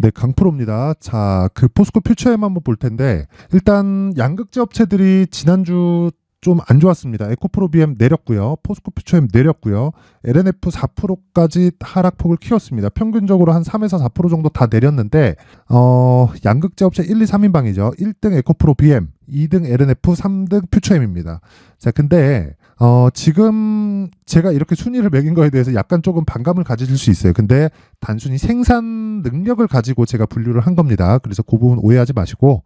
네, 강프로입니다. 자, 그 포스코 퓨처엠 한번 볼 텐데 일단 양극재 업체들이 지난주 좀 안 좋았습니다. 에코프로 BM 내렸고요. 포스코 퓨처엠 내렸고요. LNF 4%까지 하락폭을 키웠습니다. 평균적으로 한 3에서 4% 정도 다 내렸는데 양극재 업체 1, 2, 3인방이죠. 1등 에코프로 BM, 2등 LNF, 3등 퓨처엠입니다. 자, 근데 지금 제가 이렇게 순위를 매긴 거에 대해서 약간 조금 반감을 가지실 수 있어요. 근데 단순히 생산 능력을 가지고 제가 분류를 한 겁니다. 그래서 그 부분 오해하지 마시고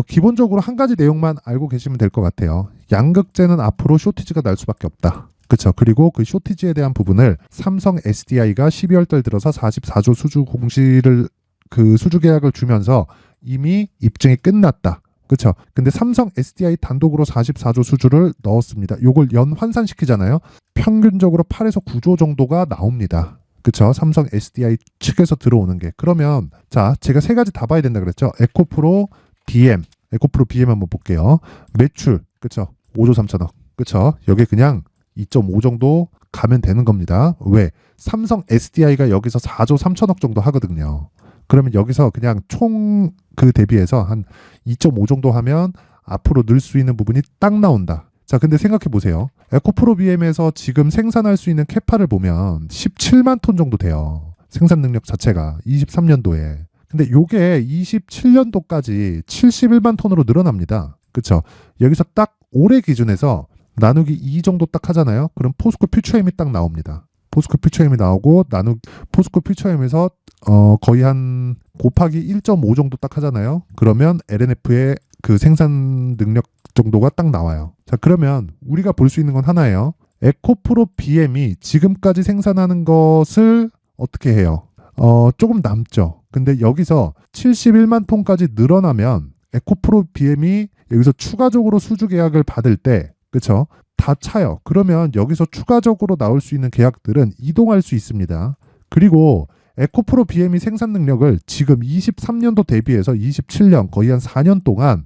기본적으로 한 가지 내용만 알고 계시면 될 것 같아요. 양극재는 앞으로 쇼티지가 날 수밖에 없다. 그렇죠. 그리고 그 쇼티지에 대한 부분을 삼성 SDI가 12월 달 들어서 44조 수주 공시를 그 수주 계약을 주면서 이미 입증이 끝났다. 그렇죠. 근데 삼성 SDI 단독으로 44조 수주를 넣었습니다. 요걸 연 환산시키잖아요. 평균적으로 8에서 9조 정도가 나옵니다. 그렇죠. 삼성 SDI 측에서 들어오는 게. 그러면 자, 제가 세 가지 다 봐야 된다 그랬죠. 에코프로 BM 한번 볼게요. 매출 그렇죠. 5조 3천억. 그렇죠. 여기 그냥 2.5 정도 가면 되는 겁니다. 왜? 삼성 SDI가 여기서 4조 3천억 정도 하거든요. 그러면 여기서 그냥 총 그 대비해서 한 2.5 정도 하면 앞으로 늘 수 있는 부분이 딱 나온다. 자, 근데 생각해 보세요. 에코프로 BM에서 지금 생산할 수 있는 캐파를 보면 17만 톤 정도 돼요. 생산 능력 자체가 23년도에. 근데 요게 27년도까지 71만 톤으로 늘어납니다. 그쵸? 여기서 딱 올해 기준에서 나누기 2 정도 딱 하잖아요. 그럼 포스코 퓨처엠이 딱 나옵니다. 포스코 퓨처엠이 나오고 포스코 퓨처엠에서 거의 한 곱하기 1.5 정도 딱 하잖아요. 그러면 LNF의 그 생산 능력 정도가 딱 나와요. 자, 그러면 우리가 볼 수 있는 건 하나예요. 에코프로 BM이 지금까지 생산하는 것을 어떻게 해요? 조금 남죠. 근데 여기서 71만 톤까지 늘어나면 에코프로 BM이 여기서 추가적으로 수주 계약을 받을 때, 그쵸? 다 차요. 그러면 여기서 추가적으로 나올 수 있는 계약들은 이동할 수 있습니다. 그리고 에코프로 BM이 생산 능력을 지금 23년도 대비해서 27년 거의 한 4년 동안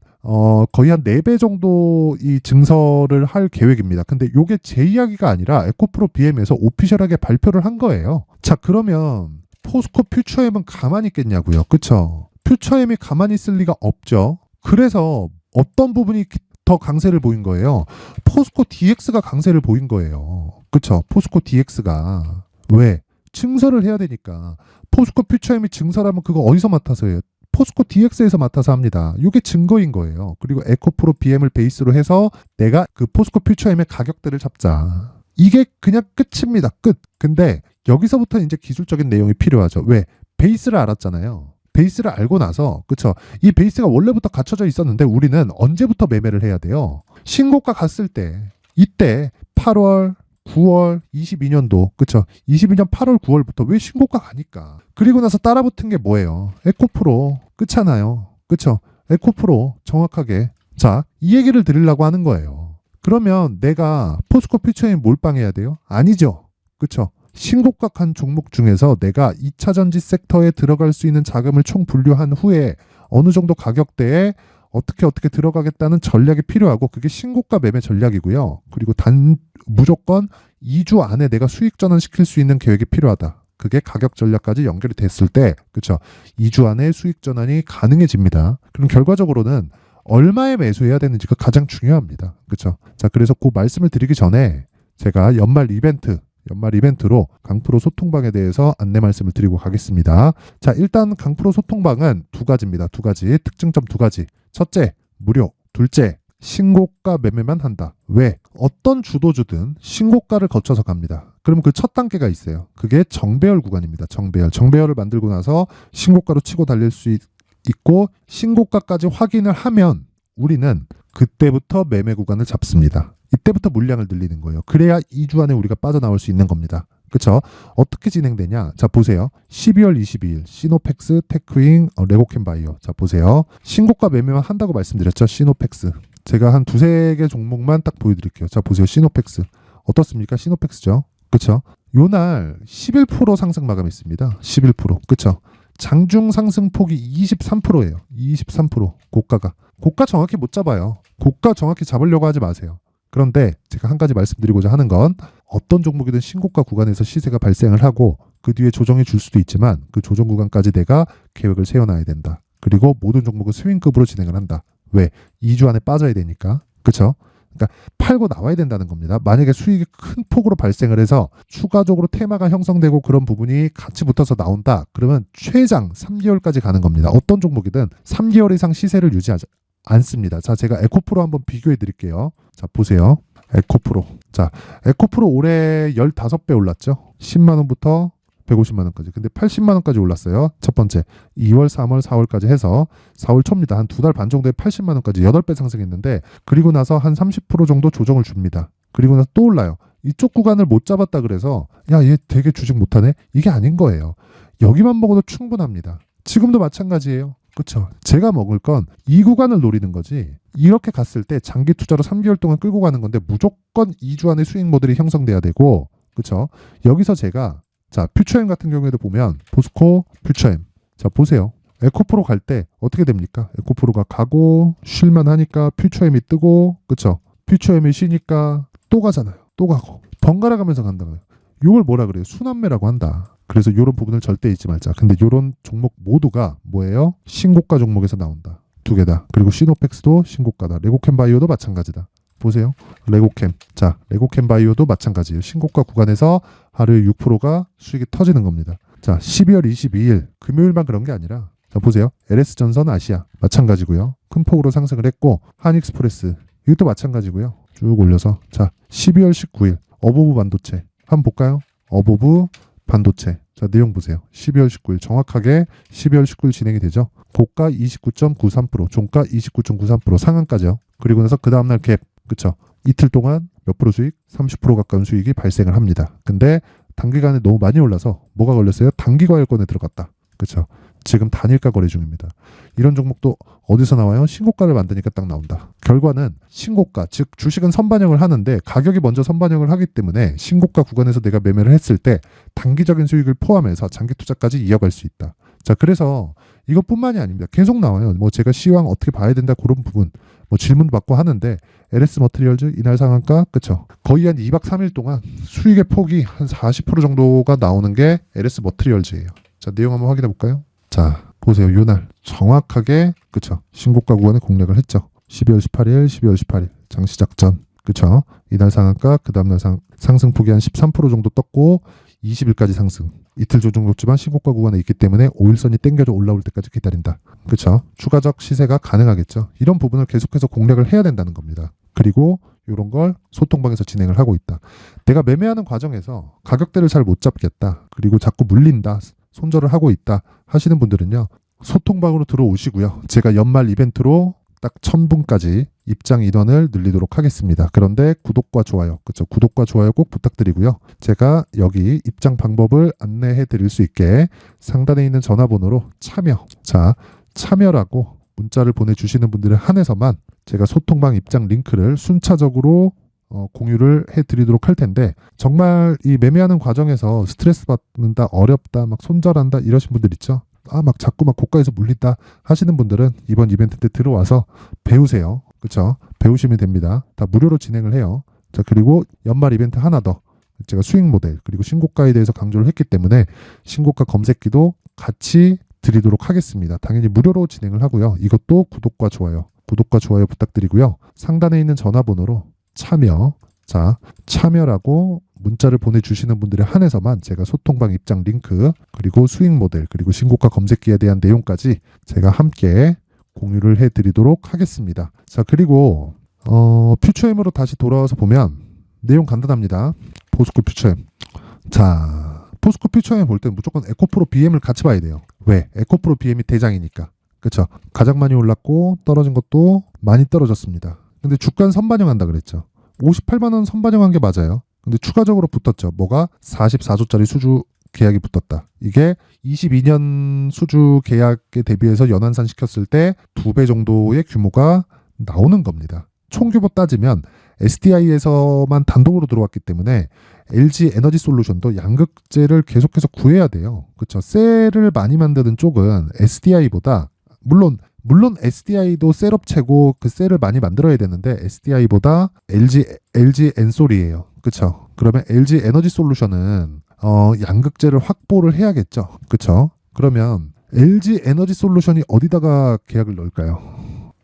거의 한 4배 정도 이 증설을 할 계획입니다. 근데 이게 제 이야기가 아니라 에코프로 BM에서 오피셜하게 발표를 한 거예요. 자, 그러면 포스코 퓨처엠은 가만히 있겠냐고요. 그쵸? 퓨처엠이 가만히 있을 리가 없죠. 그래서 어떤 부분이 더 강세를 보인 거예요? 포스코 DX가 강세를 보인 거예요. 그쵸? 포스코 DX가. 왜? 증설을 해야 되니까. 포스코 퓨처엠이 증설하면 그거 어디서 맡아서 해요? 포스코 DX에서 맡아서 합니다. 이게 증거인 거예요. 그리고 에코프로 BM을 베이스로 해서 내가 그 포스코 퓨처엠의 가격대를 잡자. 이게 그냥 끝입니다. 끝. 근데 여기서부터 이제 기술적인 내용이 필요하죠. 왜? 베이스를 알았잖아요. 베이스를 알고 나서, 그쵸? 이 베이스가 원래부터 갖춰져 있었는데 우리는 언제부터 매매를 해야 돼요? 신고가 갔을 때, 이때 8월, 9월, 22년도, 그쵸? 22년 8월, 9월부터 왜 신고가 가니까? 그리고 나서 따라붙은 게 뭐예요? 에코프로, 그렇잖아요. 그쵸? 에코프로, 정확하게. 자, 이 얘기를 드리려고 하는 거예요. 그러면 내가 포스코 퓨처엠 몰빵해야 돼요? 아니죠. 그쵸? 신고가 간 종목 중에서 내가 2차 전지 섹터에 들어갈 수 있는 자금을 총 분류한 후에 어느 정도 가격대에 어떻게 들어가겠다는 전략이 필요하고 그게 신고가 매매 전략이고요. 그리고 무조건 2주 안에 내가 수익 전환시킬 수 있는 계획이 필요하다. 그게 가격 전략까지 연결이 됐을 때, 그렇죠? 2주 안에 수익 전환이 가능해집니다. 그럼 결과적으로는 얼마에 매수해야 되는지가 가장 중요합니다. 그렇죠? 자, 그래서 그 말씀을 드리기 전에 제가 연말 이벤트로 강프로 소통방에 대해서 안내 말씀을 드리고 가겠습니다. 자, 일단 강프로 소통방은 두 가지입니다. 두 가지. 특징점 두 가지. 첫째, 무료. 둘째, 신고가 매매만 한다. 왜? 어떤 주도주든 신고가를 거쳐서 갑니다. 그러면 그 첫 단계가 있어요. 그게 정배열 구간입니다. 정배열을 만들고 나서 신고가로 치고 달릴 수 있고 신고가까지 확인을 하면 우리는 그때부터 매매 구간을 잡습니다. 이때부터 물량을 늘리는 거예요. 그래야 2주 안에 우리가 빠져나올 수 있는 겁니다. 그렇죠? 어떻게 진행되냐? 자, 보세요. 12월 22일 시노펙스, 테크윙, 레고캠바이오. 자, 보세요. 신고가 매매만 한다고 말씀드렸죠. 시노펙스. 제가 한 두세 개 종목만 딱 보여드릴게요. 자, 보세요. 시노펙스. 어떻습니까? 시노펙스죠. 그렇죠? 요날 11% 상승 마감했습니다. 11%. 그렇죠? 장중 상승폭이 23%예요. 23%. 고가 정확히 못 잡아요. 고가 정확히 잡으려고 하지 마세요. 그런데 제가 한 가지 말씀드리고자 하는 건 어떤 종목이든 신고가 구간에서 시세가 발생을 하고 그 뒤에 조정해 줄 수도 있지만 그 조정 구간까지 내가 계획을 세워놔야 된다. 그리고 모든 종목은 스윙급으로 진행을 한다. 왜? 2주 안에 빠져야 되니까. 그쵸? 그러니까 팔고 나와야 된다는 겁니다. 만약에 수익이 큰 폭으로 발생을 해서 추가적으로 테마가 형성되고 그런 부분이 같이 붙어서 나온다. 그러면 최장 3개월까지 가는 겁니다. 어떤 종목이든 3개월 이상 시세를 유지하지 않습니다. 자, 제가 에코프로 한번 비교해 드릴게요. 자, 보세요. 에코프로. 자, 에코프로 올해 15배 올랐죠. 10만 원부터 150만 원까지. 근데 80만 원까지 올랐어요. 첫 번째 2월, 3월, 4월까지 해서 4월 초입니다. 한 2달 반 정도에 80만 원까지 8배 상승했는데 그리고 나서 한 30% 정도 조정을 줍니다. 그리고 나서 또 올라요. 이쪽 구간을 못 잡았다 그래서 야, 얘 되게 주식 못하네? 이게 아닌 거예요. 여기만 먹어도 충분합니다. 지금도 마찬가지예요. 그렇죠. 제가 먹을 건 이 구간을 노리는 거지. 이렇게 갔을 때 장기 투자로 3개월 동안 끌고 가는 건데 무조건 2주 안에 수익 모델이 형성돼야 되고 그렇죠. 여기서 제가 자, 퓨처엠 같은 경우에도 보면 포스코 퓨처엠. 자, 보세요. 에코프로 갈 때 어떻게 됩니까? 에코프로가 가고 쉴만 하니까 퓨처엠이 뜨고 그쵸? 퓨처엠이 쉬니까 또 가잖아요. 또 가고 번갈아 가면서 간다고요. 이걸 뭐라 그래요? 순환매라고 한다. 그래서 이런 부분을 절대 잊지 말자. 근데 이런 종목 모두가 뭐예요? 신고가 종목에서 나온다. 두 개다. 그리고 시노펙스도 신고가다. 레고캠 바이오도 마찬가지다. 보세요. 레고캠. 자, 레고캠 바이오도 마찬가지예요. 신고가 구간에서 하루에 6%가 수익이 터지는 겁니다. 자, 12월 22일 금요일만 그런 게 아니라 자, 보세요. LS전선 아시아 마찬가지고요. 큰 폭으로 상승을 했고 한익스프레스 이것도 마찬가지고요. 쭉 올려서 자, 12월 19일 어보브 반도체 한번 볼까요? 어보브 반도체. 자, 내용 보세요. 12월 19일 정확하게 12월 19일 진행이 되죠. 고가 29.93%, 종가 29.93% 상한가죠. 그리고 나서 그 다음날 갭. 그쵸? 이틀 동안 몇 프로 수익? 30% 가까운 수익이 발생을 합니다. 근데 단기간에 너무 많이 올라서 뭐가 걸렸어요? 단기 과열권에 들어갔다. 그쵸? 지금 단일가 거래 중입니다. 이런 종목도 어디서 나와요? 신고가를 만드니까 딱 나온다. 결과는 신고가, 즉 주식은 선반영을 하는데 가격이 먼저 선반영을 하기 때문에 신고가 구간에서 내가 매매를 했을 때 단기적인 수익을 포함해서 장기 투자까지 이어갈 수 있다. 자, 그래서 이것뿐만이 아닙니다. 계속 나와요. 뭐 제가 시황 어떻게 봐야 된다 그런 부분 뭐 질문도 받고 하는데 LS 머티리얼즈 이날 상한가 그쵸? 거의 한 2박 3일 동안 수익의 폭이 한 40% 정도가 나오는 게 LS 머티리얼즈예요. 자, 내용 한번 확인해 볼까요? 자, 보세요. 요날 정확하게 그쵸? 신고가 구간에 공략을 했죠. 12월 18일, 12월 18일 장시 작전 그쵸? 이날 상한가 그 다음날 상승폭이 한 13% 정도 떴고 20일까지 상승. 이틀 조정 줬지만 신고가 구간에 있기 때문에 5일선이 땡겨져 올라올 때까지 기다린다. 그렇죠? 추가적 시세가 가능하겠죠. 이런 부분을 계속해서 공략을 해야 된다는 겁니다. 그리고 이런 걸 소통방에서 진행을 하고 있다. 내가 매매하는 과정에서 가격대를 잘 못 잡겠다. 그리고 자꾸 물린다. 손절을 하고 있다 하시는 분들은요. 소통방으로 들어오시고요. 제가 연말 이벤트로 딱 1000분까지 입장 인원을 늘리도록 하겠습니다. 그런데 구독과 좋아요, 그렇죠? 구독과 좋아요 꼭 부탁드리고요. 제가 여기 입장 방법을 안내해 드릴 수 있게 상단에 있는 전화번호로 참여라고 문자를 보내주시는 분들에 한해서만 제가 소통방 입장 링크를 순차적으로 공유를 해드리도록 할 텐데 정말 이 매매하는 과정에서 스트레스 받는다, 어렵다, 막 손절한다 이러신 분들 있죠? 막 자꾸 막 고가에서 물린다 하시는 분들은 이번 이벤트 때 들어와서 배우세요. 그렇죠? 배우시면 됩니다. 다 무료로 진행을 해요. 자, 그리고 연말 이벤트 하나 더. 제가 수익 모델 그리고 신고가에 대해서 강조를 했기 때문에 신고가 검색기도 같이 드리도록 하겠습니다. 당연히 무료로 진행을 하고요. 이것도 구독과 좋아요 부탁드리고요. 상단에 있는 전화번호로 참여라고 문자를 보내주시는 분들에 한해서만 제가 소통방 입장 링크 그리고 수익 모델 그리고 신고가 검색기에 대한 내용까지 제가 함께 공유를 해드리도록 하겠습니다. 자, 그리고 퓨처엠으로 다시 돌아와서 보면 내용 간단합니다. 포스코 퓨처엠. 자, 포스코 퓨처엠 볼 때는 무조건 에코프로 BM을 같이 봐야 돼요. 왜? 에코프로 BM이 대장이니까. 그렇죠? 가장 많이 올랐고 떨어진 것도 많이 떨어졌습니다. 근데 주가는 선반영한다 그랬죠. 58만 원 선반영한 게 맞아요. 근데 추가적으로 붙었죠. 뭐가 44조짜리 수주 계약이 붙었다. 이게 22년 수주 계약에 대비해서 연환산 시켰을 때 2배 정도의 규모가 나오는 겁니다. 총 규모 따지면 SDI에서만 단독으로 들어왔기 때문에 LG 에너지 솔루션도 양극재를 계속해서 구해야 돼요. 그렇죠? 셀을 많이 만드는 쪽은 SDI보다 물론 SDI도 셀업체고 그 셀을 많이 만들어야 되는데 SDI보다 LG 엔솔이에요. 그렇죠? 그러면 LG 에너지 솔루션은 양극재를 확보를 해야겠죠. 그쵸? 그러면 LG 에너지 솔루션이 어디다가 계약을 넣을까요?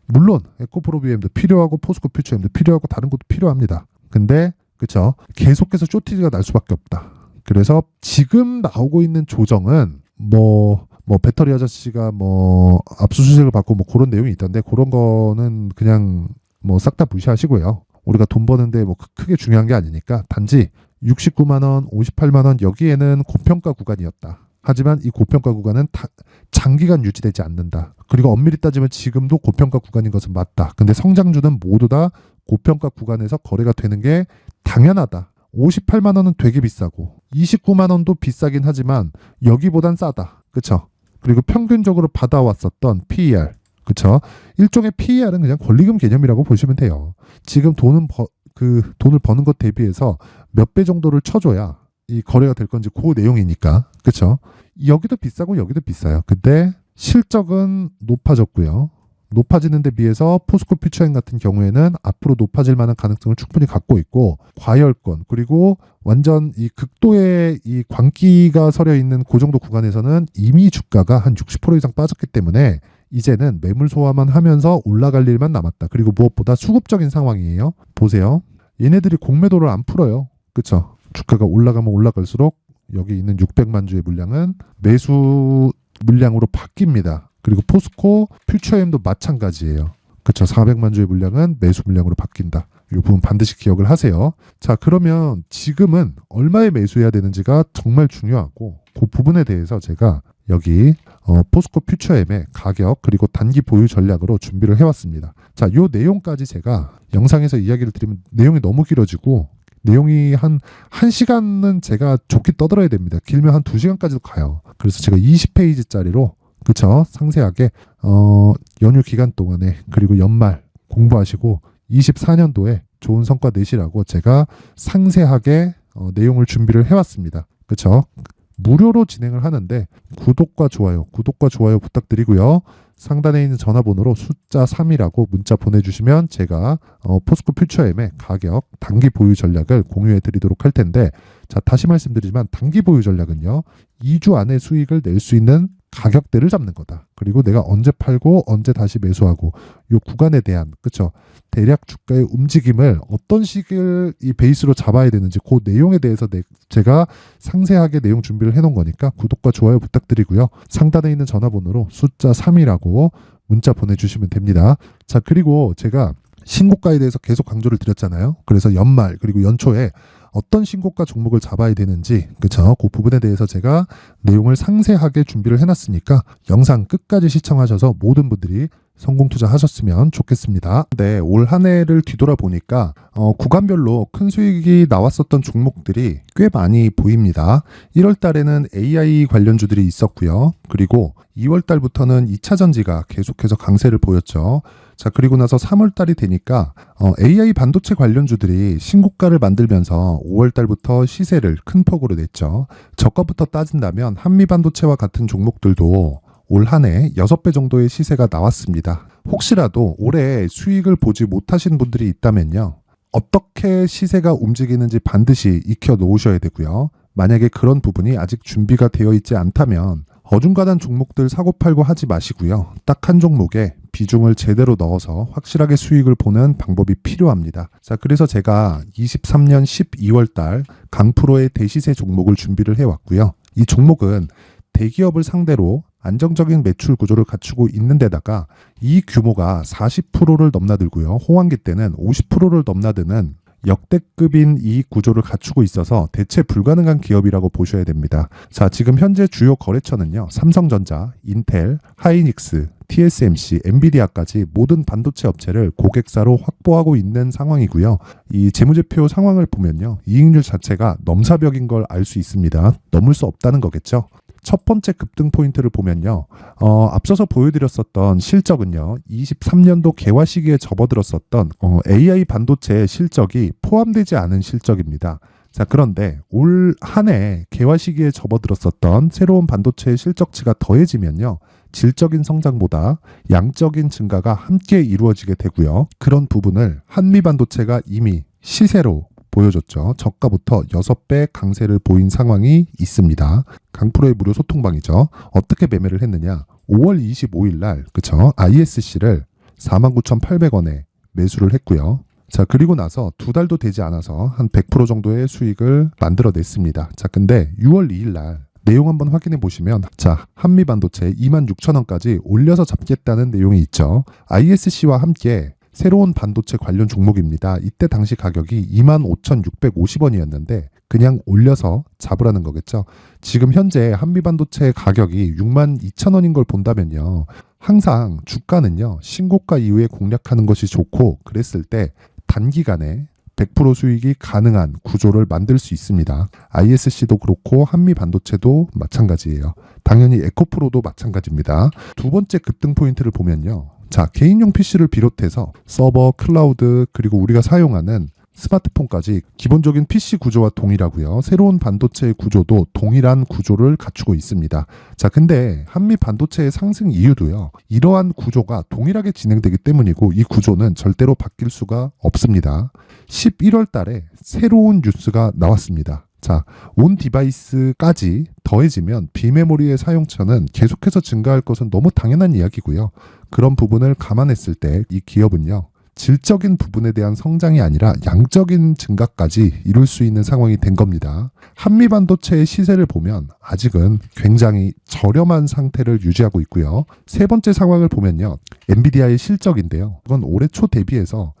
물론 에코프로 BM도 필요하고 포스코 퓨처엠도 필요하고 다른 것도 필요합니다. 근데 그쵸? 계속해서 쇼티지가 날 수밖에 없다. 그래서 지금 나오고 있는 조정은 뭐 배터리 아저씨가 뭐 압수수색을 받고 뭐 그런 내용이 있던데 그런 거는 그냥 뭐 싹 다 무시하시고요. 우리가 돈 버는데 뭐 크게 중요한 게 아니니까 단지 69만 원, 58만 원 여기에는 고평가 구간이었다. 하지만 이 고평가 구간은 장기간 유지되지 않는다. 그리고 엄밀히 따지면 지금도 고평가 구간인 것은 맞다. 근데 성장주는 모두 다 고평가 구간에서 거래가 되는 게 당연하다. 58만 원은 되게 비싸고 29만 원도 비싸긴 하지만 여기보단 싸다. 그쵸? 그리고 평균적으로 받아왔었던 PER. 그쵸? 일종의 PER은 그냥 권리금 개념이라고 보시면 돼요. 지금 돈을 버는 것 대비해서 몇 배 정도를 쳐줘야 이 거래가 될 건지 그 내용이니까. 그쵸? 여기도 비싸고 여기도 비싸요. 근데 실적은 높아졌고요. 높아지는 데 비해서 포스코 퓨처엠 같은 경우에는 앞으로 높아질 만한 가능성을 충분히 갖고 있고 과열권 그리고 완전 이 극도의 이 광기가 서려 있는 그 정도 구간에서는 이미 주가가 한 60% 이상 빠졌기 때문에 이제는 매물 소화만 하면서 올라갈 일만 남았다. 그리고 무엇보다 수급적인 상황이에요. 보세요. 얘네들이 공매도를 안 풀어요. 그쵸? 주가가 올라가면 올라갈수록 여기 있는 600만 주의 물량은 매수 물량으로 바뀝니다. 그리고 포스코 퓨처엠도 마찬가지예요. 그쵸? 400만 주의 물량은 매수 물량으로 바뀐다. 이 부분 반드시 기억을 하세요. 자, 그러면 지금은 얼마에 매수해야 되는지가 정말 중요하고 그 부분에 대해서 제가 여기 포스코 퓨처엠의 가격 그리고 단기 보유 전략으로 준비를 해왔습니다. 자, 이 내용까지 제가 영상에서 이야기를 드리면 내용이 너무 길어지고 내용이 한 1시간은 제가 좋게 떠들어야 됩니다. 길면 한 2시간까지도 가요. 그래서 제가 20페이지짜리로 그쵸? 상세하게 연휴 기간 동안에 그리고 연말 공부하시고 24년도에 좋은 성과 내시라고 제가 상세하게 내용을 준비를 해왔습니다. 그쵸? 무료로 진행을 하는데 구독과 좋아요 부탁드리고요. 상단에 있는 전화번호로 숫자 3이라고 문자 보내주시면 제가 포스코 퓨처엠의 가격 단기 보유 전략을 공유해 드리도록 할 텐데 자, 다시 말씀드리지만 단기 보유 전략은요 2주 안에 수익을 낼 수 있는 가격대를 잡는 거다. 그리고 내가 언제 팔고 언제 다시 매수하고 이 구간에 대한 그쵸 대략 주가의 움직임을 어떤 식을 이 베이스로 잡아야 되는지 그 내용에 대해서 제가 상세하게 내용 준비를 해놓은 거니까 구독과 좋아요 부탁드리고요. 상단에 있는 전화번호로 숫자 3이라고 문자 보내주시면 됩니다. 자, 그리고 제가 신고가에 대해서 계속 강조를 드렸잖아요. 그래서 연말 그리고 연초에 어떤 신고가 종목을 잡아야 되는지 그쵸? 그 부분에 대해서 제가 내용을 상세하게 준비를 해놨으니까 영상 끝까지 시청하셔서 모든 분들이 성공 투자하셨으면 좋겠습니다. 네, 올 한 해를 뒤돌아보니까 구간별로 큰 수익이 나왔었던 종목들이 꽤 많이 보입니다. 1월 달에는 AI 관련주들이 있었고요. 그리고 2월 달부터는 2차 전지가 계속해서 강세를 보였죠. 자, 그리고 나서 3월 달이 되니까 AI 반도체 관련주들이 신고가를 만들면서 5월 달부터 시세를 큰 폭으로 냈죠. 저가부터 따진다면 한미반도체와 같은 종목들도 올 한 해 6배 정도의 시세가 나왔습니다. 혹시라도 올해 수익을 보지 못하신 분들이 있다면요. 어떻게 시세가 움직이는지 반드시 익혀 놓으셔야 되고요. 만약에 그런 부분이 아직 준비가 되어 있지 않다면 어중간한 종목들 사고 팔고 하지 마시고요. 딱 한 종목에 비중을 제대로 넣어서 확실하게 수익을 보는 방법이 필요합니다. 자, 그래서 제가 23년 12월 달 강프로의 대시세 종목을 준비를 해왔고요. 이 종목은 대기업을 상대로 안정적인 매출 구조를 갖추고 있는 데다가 이 규모가 40%를 넘나들고요. 호황기 때는 50%를 넘나드는 역대급인 이익 구조를 갖추고 있어서 대체 불가능한 기업이라고 보셔야 됩니다. 자, 지금 현재 주요 거래처는요. 삼성전자, 인텔, 하이닉스, TSMC, 엔비디아까지 모든 반도체 업체를 고객사로 확보하고 있는 상황이고요. 이 재무제표 상황을 보면요. 이익률 자체가 넘사벽인 걸 알 수 있습니다. 넘을 수 없다는 거겠죠. 첫 번째 급등 포인트를 보면요. 앞서서 보여드렸었던 실적은요. 23년도 개화 시기에 접어들었었던 AI 반도체의 실적이 포함되지 않은 실적입니다. 자, 그런데 올 한 해 개화 시기에 접어들었었던 새로운 반도체의 실적치가 더해지면요. 질적인 성장보다 양적인 증가가 함께 이루어지게 되고요. 그런 부분을 한미반도체가 이미 시세로 보여줬죠. 저가부터 6배 강세를 보인 상황이 있습니다. 강프로의 무료 소통방이죠. 어떻게 매매를 했느냐? 5월 25일 날 그쵸? ISC를 49,800원에 매수를 했고요. 자, 그리고 나서 2달도 되지 않아서 한 100% 정도의 수익을 만들어냈습니다. 자, 근데 6월 2일 날 내용 한번 확인해 보시면, 자, 한미반도체 26,000원까지 올려서 잡겠다는 내용이 있죠. ISC와 함께 새로운 반도체 관련 종목입니다. 이때 당시 가격이 25,650원이었는데 그냥 올려서 잡으라는 거겠죠. 지금 현재 한미반도체 가격이 62,000원인 걸 본다면요. 항상 주가는요. 신고가 이후에 공략하는 것이 좋고, 그랬을 때 단기간에 100% 수익이 가능한 구조를 만들 수 있습니다. ISC도 그렇고 한미반도체도 마찬가지예요. 당연히 에코프로도 마찬가지입니다. 두 번째 급등 포인트를 보면요. 자, 개인용 PC를 비롯해서 서버, 클라우드, 그리고 우리가 사용하는 스마트폰까지 기본적인 PC 구조와 동일하고요. 새로운 반도체의 구조도 동일한 구조를 갖추고 있습니다. 자, 근데 한미 반도체의 상승 이유도요. 이러한 구조가 동일하게 진행되기 때문이고, 이 구조는 절대로 바뀔 수가 없습니다. 11월 달에 새로운 뉴스가 나왔습니다. 자, 온 디바이스까지 더해지면 비메모리의 사용처는 계속해서 증가할 것은 너무 당연한 이야기고요. 그런 부분을 감안했을 때 이 기업은요. 질적인 부분에 대한 성장이 아니라 양적인 증가까지 이룰 수 있는 상황이 된 겁니다. 한미반도체의 시세를 보면 아직은 굉장히 저렴한 상태를 유지하고 있고요. 세 번째 상황을 보면요. 엔비디아의 실적인데요. 이건 올해 초 대비해서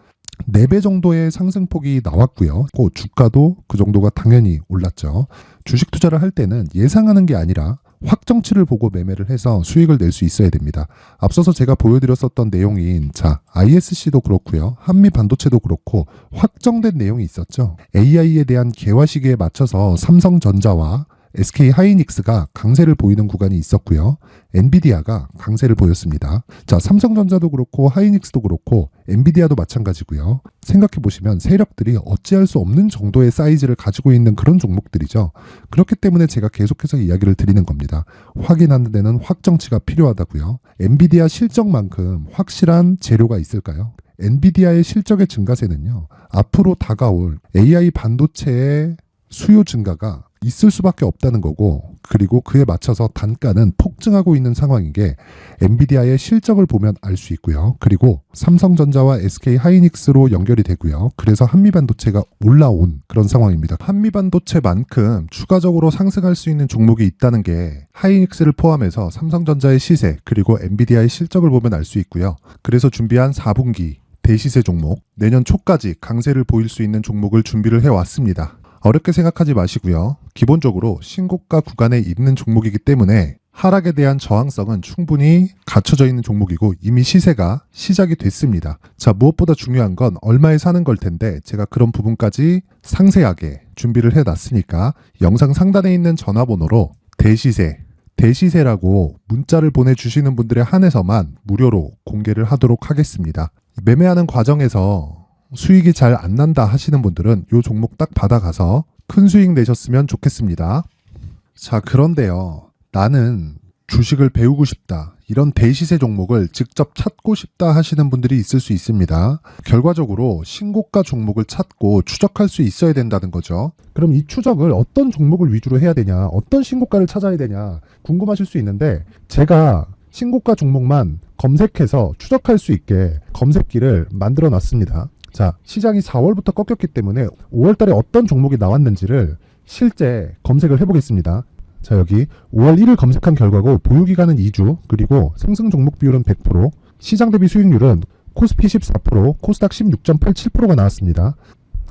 4배 정도의 상승폭이 나왔고요. 그 주가도 그 정도가 당연히 올랐죠. 주식 투자를 할 때는 예상하는 게 아니라 확정치를 보고 매매를 해서 수익을 낼 수 있어야 됩니다. 앞서서 제가 보여드렸었던 내용인, 자, ISC도 그렇고요. 한미 반도체도 그렇고 확정된 내용이 있었죠. AI에 대한 개화 시기에 맞춰서 삼성전자와 SK 하이닉스가 강세를 보이는 구간이 있었고요. 엔비디아가 강세를 보였습니다. 자, 삼성전자도 그렇고 하이닉스도 그렇고 엔비디아도 마찬가지고요. 생각해 보시면 세력들이 어찌할 수 없는 정도의 사이즈를 가지고 있는 그런 종목들이죠. 그렇기 때문에 제가 계속해서 이야기를 드리는 겁니다. 확인하는 데는 확정치가 필요하다고요. 엔비디아 실적만큼 확실한 재료가 있을까요? 엔비디아의 실적의 증가세는요. 앞으로 다가올 AI 반도체의 수요 증가가 있을 수밖에 없다는 거고, 그리고 그에 맞춰서 단가는 폭증하고 있는 상황인 게 엔비디아의 실적을 보면 알 수 있고요. 그리고 삼성전자와 SK 하이닉스로 연결이 되고요. 그래서 한미반도체가 올라온 그런 상황입니다. 한미반도체만큼 추가적으로 상승할 수 있는 종목이 있다는 게 하이닉스를 포함해서 삼성전자의 시세, 그리고 엔비디아의 실적을 보면 알 수 있고요. 그래서 준비한 4분기 대시세 종목, 내년 초까지 강세를 보일 수 있는 종목을 준비를 해왔습니다. 어렵게 생각하지 마시고요. 기본적으로 신고가 구간에 있는 종목이기 때문에 하락에 대한 저항성은 충분히 갖춰져 있는 종목이고 이미 시세가 시작이 됐습니다. 자, 무엇보다 중요한 건 얼마에 사는 걸 텐데 제가 그런 부분까지 상세하게 준비를 해놨으니까 영상 상단에 있는 전화번호로 대시세라고 문자를 보내주시는 분들에 한해서만 무료로 공개를 하도록 하겠습니다. 매매하는 과정에서 수익이 잘 안 난다 하시는 분들은 이 종목 딱 받아가서 큰 수익 내셨으면 좋겠습니다. 자, 그런데요. 나는 주식을 배우고 싶다. 이런 대시세 종목을 직접 찾고 싶다 하시는 분들이 있을 수 있습니다. 결과적으로 신고가 종목을 찾고 추적할 수 있어야 된다는 거죠. 그럼 이 추적을 어떤 종목을 위주로 해야 되냐, 어떤 신고가를 찾아야 되냐 궁금하실 수 있는데, 제가 신고가 종목만 검색해서 추적할 수 있게 검색기를 만들어 놨습니다. 자, 시장이 4월부터 꺾였기 때문에 5월 달에 어떤 종목이 나왔는지를 실제 검색을 해보겠습니다. 자, 여기 5월 1일 검색한 결과고 보유기간은 2주, 그리고 상승 종목 비율은 100%, 시장 대비 수익률은 코스피 14%, 코스닥 16.87%가 나왔습니다.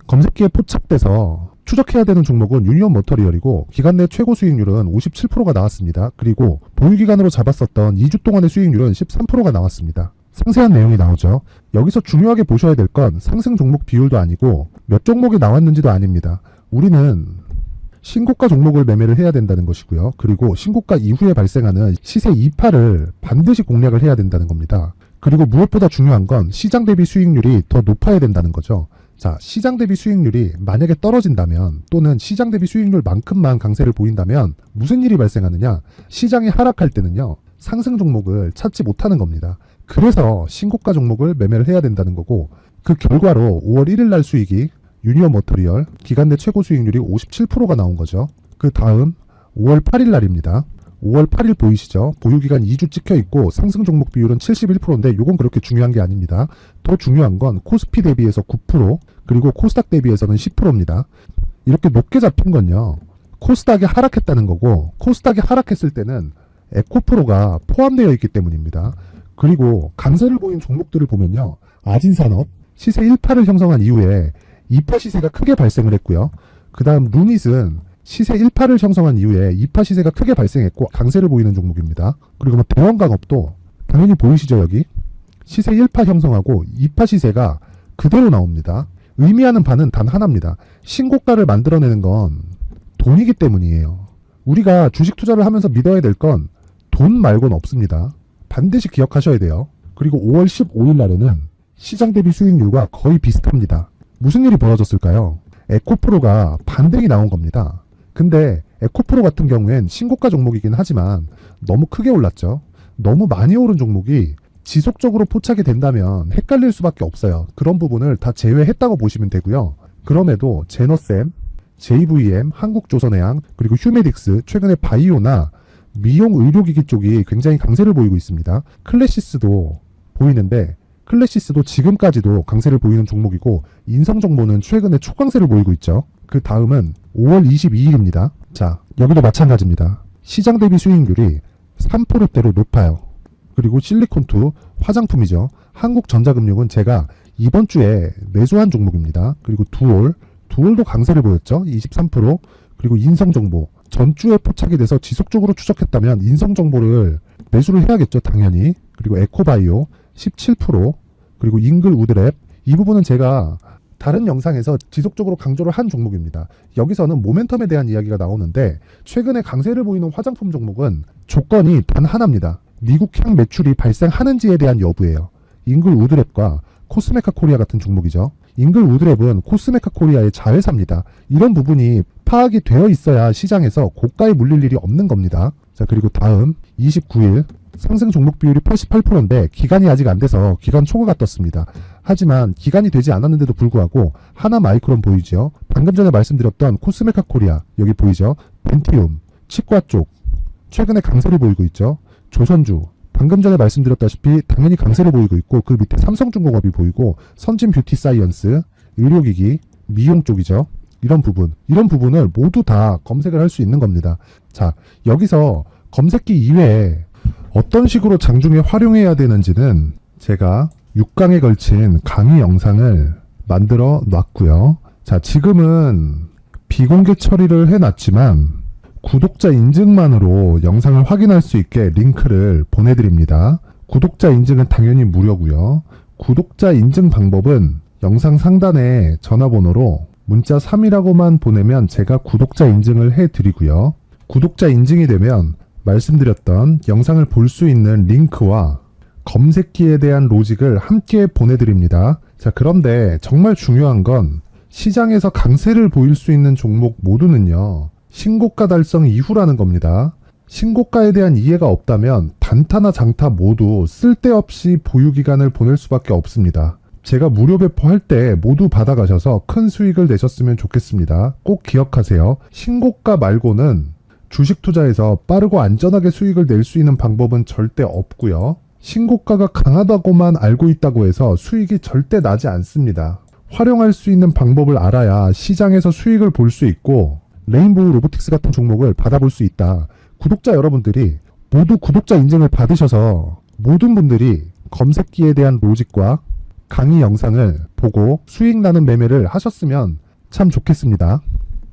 검색기에 포착돼서 추적해야 되는 종목은 유니온 머터리얼이고 기간 내 최고 수익률은 57%가 나왔습니다. 그리고 보유기간으로 잡았었던 2주 동안의 수익률은 13%가 나왔습니다. 상세한 내용이 나오죠. 여기서 중요하게 보셔야 될 건 상승 종목 비율도 아니고 몇 종목이 나왔는지도 아닙니다. 우리는 신고가 종목을 매매를 해야 된다는 것이고요. 그리고 신고가 이후에 발생하는 시세 이파를 반드시 공략을 해야 된다는 겁니다. 그리고 무엇보다 중요한 건 시장 대비 수익률이 더 높아야 된다는 거죠. 자, 시장 대비 수익률이 만약에 떨어진다면, 또는 시장 대비 수익률만큼만 강세를 보인다면 무슨 일이 발생하느냐? 시장이 하락할 때는요, 상승 종목을 찾지 못하는 겁니다. 그래서 신고가 종목을 매매를 해야 된다는 거고, 그 결과로 5월 1일 날 수익이 유니온 머터리얼 기간 내 최고 수익률이 57%가 나온 거죠. 그 다음 5월 8일 날입니다. 5월 8일 보이시죠? 보유기간 2주 찍혀 있고 상승 종목 비율은 71%인데 이건 그렇게 중요한 게 아닙니다. 더 중요한 건 코스피 대비해서 9% 그리고 코스닥 대비해서는 10%입니다. 이렇게 높게 잡힌 건요. 코스닥이 하락했다는 거고 코스닥이 하락했을 때는 에코프로가 포함되어 있기 때문입니다. 그리고 강세를 보인 종목들을 보면요. 아진산업 시세 1파를 형성한 이후에 2파 시세가 크게 발생을 했고요. 그 다음 루닛은 시세 1파를 형성한 이후에 2파 시세가 크게 발생했고 강세를 보이는 종목입니다. 그리고 뭐 대원강업도 당연히 보이시죠 여기? 시세 1파 형성하고 2파 시세가 그대로 나옵니다. 의미하는 바는 단 하나입니다. 신고가를 만들어내는 건 돈이기 때문이에요. 우리가 주식 투자를 하면서 믿어야 될 건 돈 말고는 없습니다. 반드시 기억하셔야 돼요. 그리고 5월 15일 날에는 시장 대비 수익률과 거의 비슷합니다. 무슨 일이 벌어졌을까요? 에코프로가 반등이 나온 겁니다. 근데 에코프로 같은 경우엔 신고가 종목이긴 하지만 너무 크게 올랐죠. 너무 많이 오른 종목이 지속적으로 포착이 된다면 헷갈릴 수밖에 없어요. 그런 부분을 다 제외했다고 보시면 되고요. 그럼에도 제너셈, JVM, 한국조선해양, 그리고 휴메딕스, 최근에 바이오나 미용 의료기기 쪽이 굉장히 강세를 보이고 있습니다. 클래시스도 보이는데 클래시스도 지금까지도 강세를 보이는 종목이고 인성정보는 최근에 초강세를 보이고 있죠. 그 다음은 5월 22일입니다. 자, 여기도 마찬가지입니다. 시장 대비 수익률이 3%대로 높아요. 그리고 실리콘2 화장품이죠. 한국전자금융은 제가 이번 주에 매수한 종목입니다. 그리고 두올도 강세를 보였죠. 23%. 그리고 인성정보 전주에 포착이 돼서 지속적으로 추적했다면 인성정보를 매수를 해야겠죠. 당연히. 그리고 에코바이오 17%. 그리고 잉글 우드랩 이 부분은 제가 다른 영상에서 지속적으로 강조를 한 종목입니다. 여기서는 모멘텀에 대한 이야기가 나오는데 최근에 강세를 보이는 화장품 종목은 조건이 단 하나입니다. 미국 향 매출이 발생하는지에 대한 여부예요. 잉글 우드랩과 코스메카 코리아 같은 종목이죠. 잉글 우드랩은 코스메카 코리아의 자회사입니다. 이런 부분이 파악이 되어 있어야 시장에서 고가에 물릴 일이 없는 겁니다. 자, 그리고 다음 29일 상승 종목 비율이 88%인데 기간이 아직 안 돼서 기간 초과가 떴습니다. 하지만 기간이 되지 않았는데도 불구하고 하나 마이크론 보이죠. 방금 전에 말씀드렸던 코스메카 코리아 여기 보이죠. 벤티움, 치과 쪽 최근에 강세를 보이고 있죠. 조선주 방금 전에 말씀드렸다시피 당연히 강세를 보이고 있고 그 밑에 삼성중공업이 보이고 선진 뷰티 사이언스, 의료기기, 미용 쪽이죠. 이런 부분을 모두 다 검색을 할 수 있는 겁니다. 자, 여기서 검색기 이외에 어떤 식으로 장중에 활용해야 되는지는 제가 6강에 걸친 강의 영상을 만들어 놨고요. 자, 지금은 비공개 처리를 해놨지만 구독자 인증만으로 영상을 확인할 수 있게 링크를 보내드립니다. 구독자 인증은 당연히 무료고요. 구독자 인증 방법은 영상 상단에 전화번호로 문자 3이라고만 보내면 제가 구독자 인증을 해드리고요. 구독자 인증이 되면 말씀드렸던 영상을 볼 수 있는 링크와 검색기에 대한 로직을 함께 보내드립니다. 자, 그런데 정말 중요한 건 시장에서 강세를 보일 수 있는 종목 모두는요. 신고가 달성 이후라는 겁니다. 신고가에 대한 이해가 없다면 단타나 장타 모두 쓸데없이 보유기간을 보낼 수밖에 없습니다. 제가 무료 배포할 때 모두 받아가셔서 큰 수익을 내셨으면 좋겠습니다. 꼭 기억하세요. 신고가 말고는 주식 투자에서 빠르고 안전하게 수익을 낼 수 있는 방법은 절대 없고요. 신고가가 강하다고만 알고 있다고 해서 수익이 절대 나지 않습니다. 활용할 수 있는 방법을 알아야 시장에서 수익을 볼 수 있고 레인보우 로보틱스 같은 종목을 받아볼 수 있다. 구독자 여러분들이 모두 구독자 인증을 받으셔서 모든 분들이 검색기에 대한 로직과 강의 영상을 보고 수익 나는 매매를 하셨으면 참 좋겠습니다.